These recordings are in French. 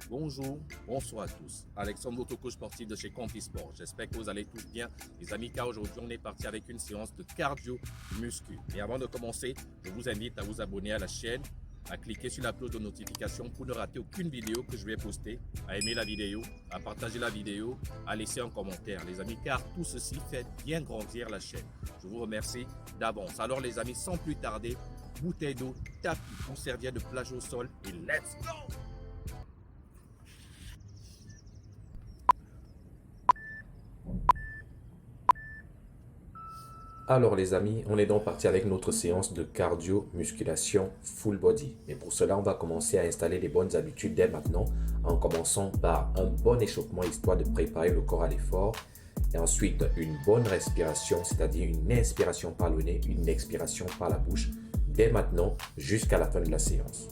Bonjour, bonsoir à tous. Alexandre, votre coach sportif de chez Compisport. J'espère que vous allez tous bien, les amis, car aujourd'hui, on est parti avec une séance de cardio muscu. Et avant de commencer, je vous invite à vous abonner à la chaîne, à cliquer sur la cloche de notification pour ne rater aucune vidéo que je vais poster, à aimer la vidéo, à partager la vidéo, à laisser un commentaire, les amis, car tout ceci fait bien grandir la chaîne. Je vous remercie d'avance. Alors, les amis, sans plus tarder, bouteille d'eau, tapis ou serviette de plage au sol et let's go! Alors les amis, on est donc parti avec notre séance de cardio-musculation full body. Mais pour cela, on va commencer à installer les bonnes habitudes dès maintenant, en commençant par un bon échauffement histoire de préparer le corps à l'effort. Et ensuite, une bonne respiration, c'est-à-dire une inspiration par le nez, une expiration par la bouche, dès maintenant jusqu'à la fin de la séance.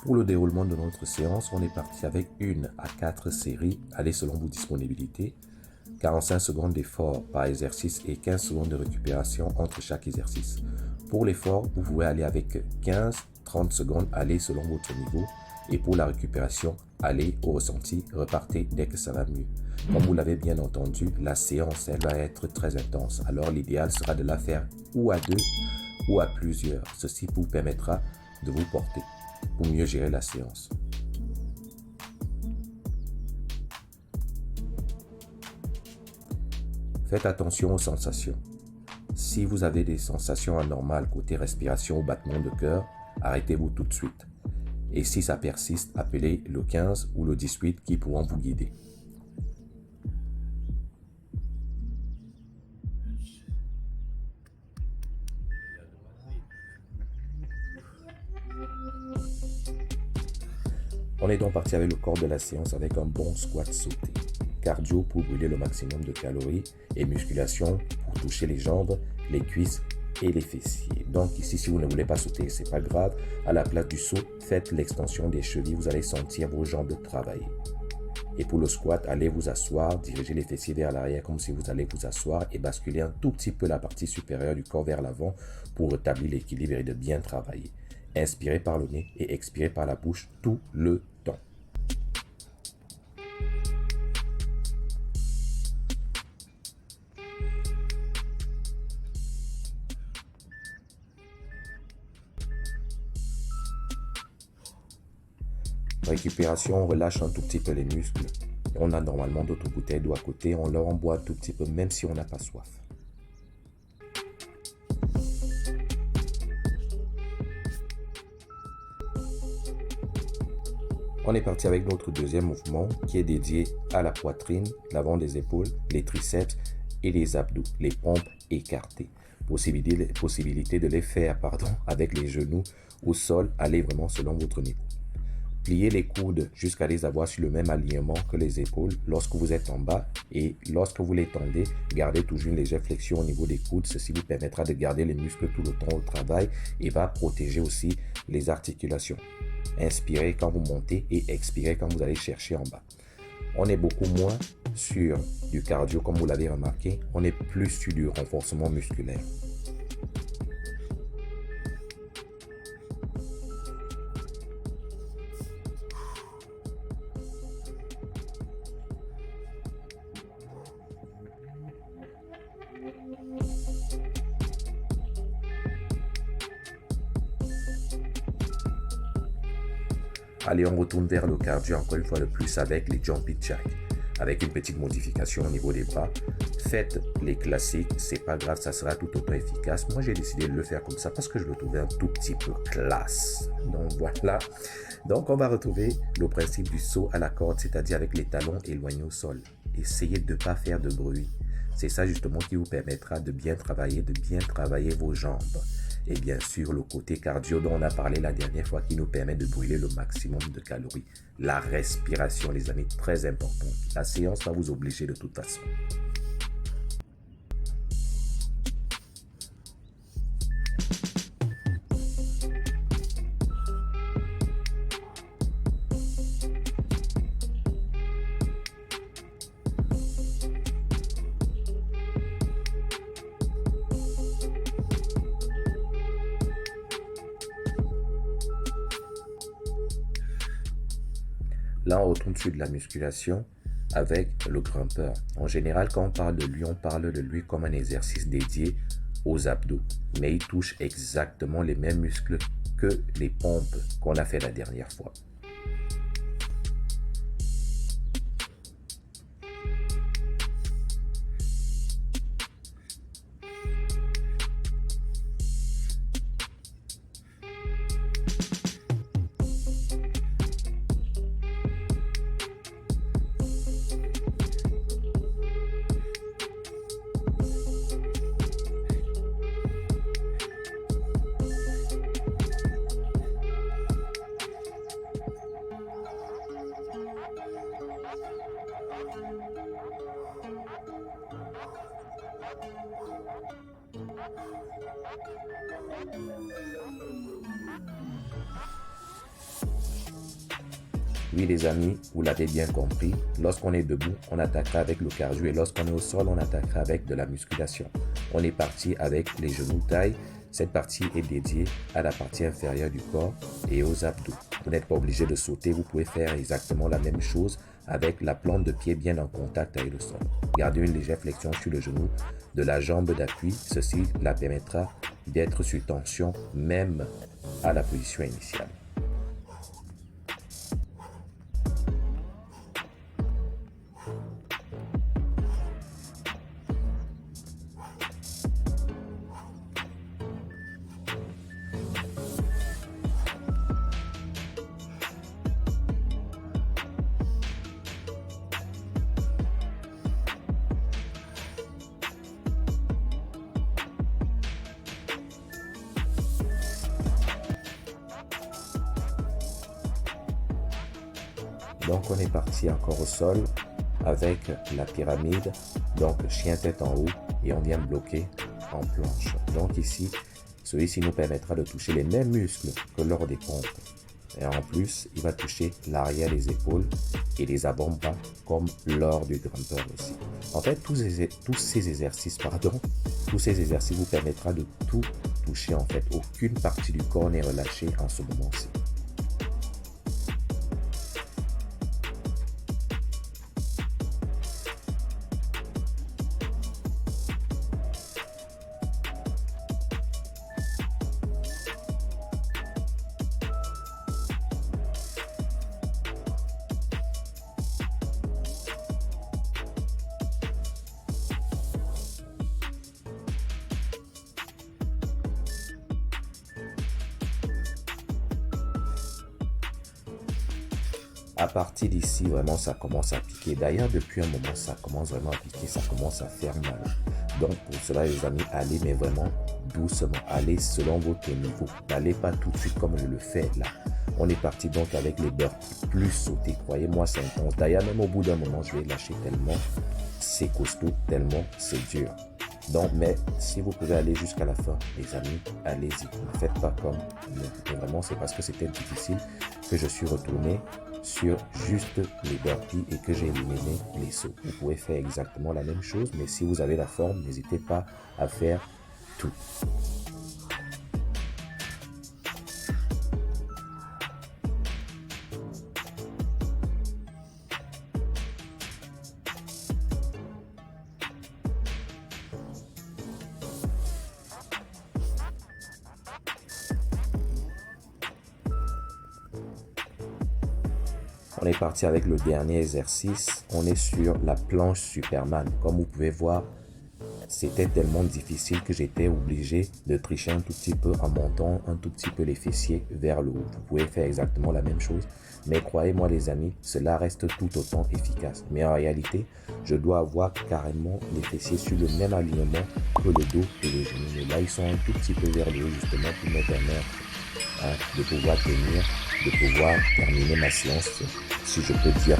Pour le déroulement de notre séance, on est parti avec 1 à 4 séries, allez selon vos disponibilités, 45 secondes d'effort par exercice et 15 secondes de récupération entre chaque exercice. Pour l'effort, vous pouvez aller avec 15-30 secondes, allez selon votre niveau. Et pour la récupération, allez au ressenti, repartez dès que ça va mieux. Comme vous l'avez bien entendu, la séance, elle va être très intense. Alors l'idéal sera de la faire ou à 2 ou à plusieurs. Ceci vous permettra de vous porter pour mieux gérer la séance. Faites attention aux sensations. Si vous avez des sensations anormales côté respiration ou battement de cœur, arrêtez-vous tout de suite. Et si ça persiste, appelez le 15 ou le 18 qui pourront vous guider. On est donc parti avec le corps de la séance avec un bon squat sauté. Cardio pour brûler le maximum de calories et musculation pour toucher les jambes, les cuisses et les fessiers. Donc ici, si vous ne voulez pas sauter, c'est pas grave. À la place du saut, faites l'extension des chevilles. Vous allez sentir vos jambes travailler. Et pour le squat, allez vous asseoir, dirigez les fessiers vers l'arrière comme si vous allez vous asseoir et basculer un tout petit peu la partie supérieure du corps vers l'avant pour rétablir l'équilibre et de bien travailler. Inspirez par le nez et expirez par la bouche tout le temps. Récupération, on relâche un tout petit peu les muscles. On a normalement d'autres bouteilles d'eau à côté, on leur en boit un tout petit peu même si on n'a pas soif. On est parti avec notre deuxième mouvement qui est dédié à la poitrine, l'avant des épaules, les triceps et les abdos, les pompes écartées. Possibilité de les faire avec les genoux au sol, allez vraiment selon votre niveau. Pliez les coudes jusqu'à les avoir sur le même alignement que les épaules lorsque vous êtes en bas et lorsque vous les tendez, gardez toujours une légère flexion au niveau des coudes. Ceci vous permettra de garder les muscles tout le temps au travail et va protéger aussi les articulations. Inspirez quand vous montez et expirez quand vous allez chercher en bas. On est beaucoup moins sur du cardio comme vous l'avez remarqué, on est plus sur du renforcement musculaire. Allez, on retourne vers le cardio encore une fois de plus avec les jumping jacks. Avec une petite modification au niveau des bras. Faites les classiques, c'est pas grave, ça sera tout autant efficace. Moi, j'ai décidé de le faire comme ça parce que je le trouvais un tout petit peu classe. Donc voilà. Donc on va retrouver le principe du saut à la corde, c'est-à-dire avec les talons éloignés au sol. Essayez de ne pas faire de bruit. C'est ça justement qui vous permettra de bien travailler vos jambes. Et bien sûr, le côté cardio dont on a parlé la dernière fois qui nous permet de brûler le maximum de calories. La respiration, les amis, très importante. La séance va vous obliger de toute façon. Là, on retourne sur de la musculation avec le grimpeur. En général, quand on parle de lui comme un exercice dédié aux abdos. Mais il touche exactement les mêmes muscles que les pompes qu'on a fait la dernière fois. Oui les amis, vous l'avez bien compris, lorsqu'on est debout, on attaquera avec le cardio et lorsqu'on est au sol, on attaquera avec de la musculation. On est parti avec les genoux taille. Cette partie est dédiée à la partie inférieure du corps et aux abdos. Vous n'êtes pas obligé de sauter, vous pouvez faire exactement la même chose avec la plante de pied bien en contact avec le sol. Gardez une légère flexion sur le genou de la jambe d'appui. Ceci la permettra d'être sur tension même à la position initiale. Donc on est parti encore au sol avec la pyramide, donc chien tête en haut et on vient bloquer en planche. Donc ici, celui-ci nous permettra de toucher les mêmes muscles que lors des pompes. Et en plus, il va toucher l'arrière des épaules et les avant-bras comme lors du grimpeur aussi. En fait, tous ces exercices vous permettra de tout toucher en fait. Aucune partie du corps n'est relâchée en ce moment-ci. À partir d'ici, vraiment, ça commence à piquer. D'ailleurs, depuis un moment, ça commence vraiment à piquer, ça commence à faire mal. Donc, pour cela, les amis, allez, mais vraiment doucement. Allez selon votre niveau. N'allez pas tout de suite comme je le fais là. On est parti donc avec les burpees plus sautés. Croyez-moi, c'est intense. D'ailleurs, même au bout d'un moment, je vais lâcher tellement c'est costaud, tellement c'est dur. Donc, mais si vous pouvez aller jusqu'à la fin, les amis, allez-y. Ne faites pas comme nous. Et vraiment, c'est parce que c'était difficile que je suis retourné sur juste les burpees et que j'ai éliminé les sauts. Vous pouvez faire exactement la même chose, mais si vous avez la forme, n'hésitez pas à faire tout. On est parti avec le dernier exercice. On est sur la planche Superman. Comme vous pouvez voir, c'était tellement difficile que j'étais obligé de tricher un tout petit peu en montant un tout petit peu les fessiers vers le haut. Vous pouvez faire exactement la même chose. Mais croyez-moi les amis, cela reste tout autant efficace. Mais en réalité, je dois avoir carrément les fessiers sur le même alignement que le dos et les genoux. Mais là, ils sont un tout petit peu vers le haut justement pour me permettre de pouvoir tenir, de pouvoir terminer ma séance, si je peux dire.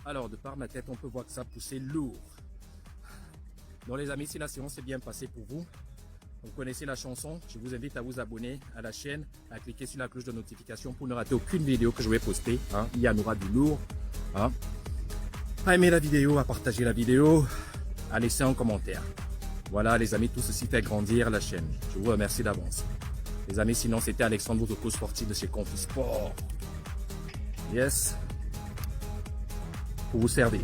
Alors, de par ma tête, on peut voir que ça poussait lourd. Donc les amis, si la séance s'est bien passée pour vous, vous connaissez la chanson, je vous invite à vous abonner à la chaîne, à cliquer sur la cloche de notification pour ne rater aucune vidéo que je vais poster. Il y en aura du lourd. À aimer la vidéo, à partager la vidéo, à laisser un commentaire. Voilà les amis, tout ceci fait grandir la chaîne. Je vous remercie d'avance. Les amis, sinon c'était Alexandre, votre coach sportif de chez Confisport. Yes. Pour vous servir.